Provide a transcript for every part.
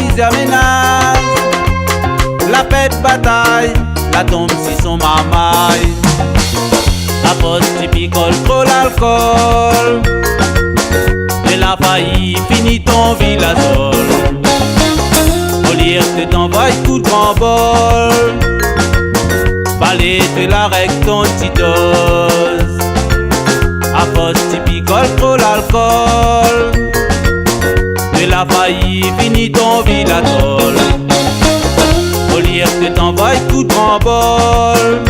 dixième ménage. La pète bataille, la tombe si son mamaille. À poste tu picoles trop l'alcool, et la failli finit ton villasol. Au lieu que t'envoies coup de grand bol, fallait te la règle ton petit dose. À poste tu picoles trop l'alcool, et la failli finit ton villasol. Au lieu que t'envoies coup de grand bol,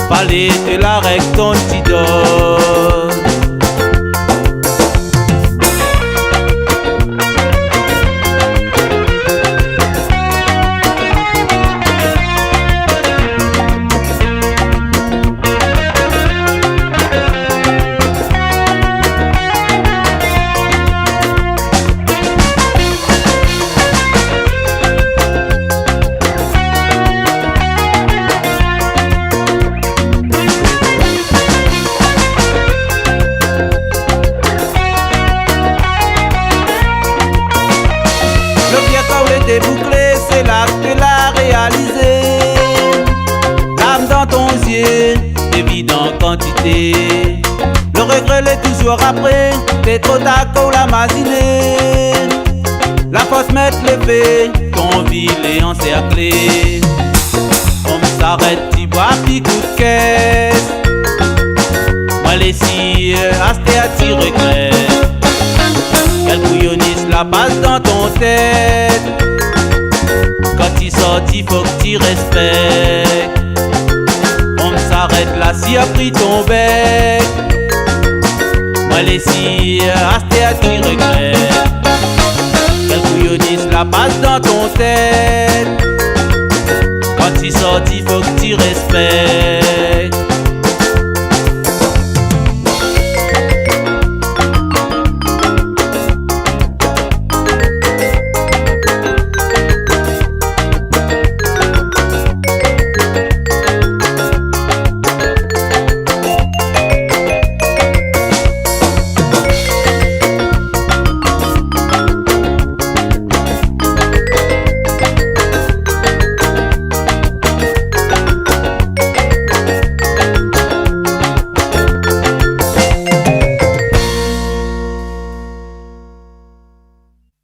fallait te la règle ton petit dose. Bouclé, c'est là que tu l'as réalisé. L'âme dans ton yeux, évident en quantité. Le regret l'est toujours après, t'es trop tard la matinée. La force met l'effet, ton ville est encerclé. On s'arrête, tu bois, puis coup de caisse. Moi les cires, asté à t'y regret. Quel bouillonniste la passe dans ton tête. Quand il sort, il faut que tu respectes. On s'arrête là si a pris ton bec. Moi les cires, asté à t'y regret. Quel bouillonniste la passe dans ton tête. Quand il sort, il faut que tu respectes.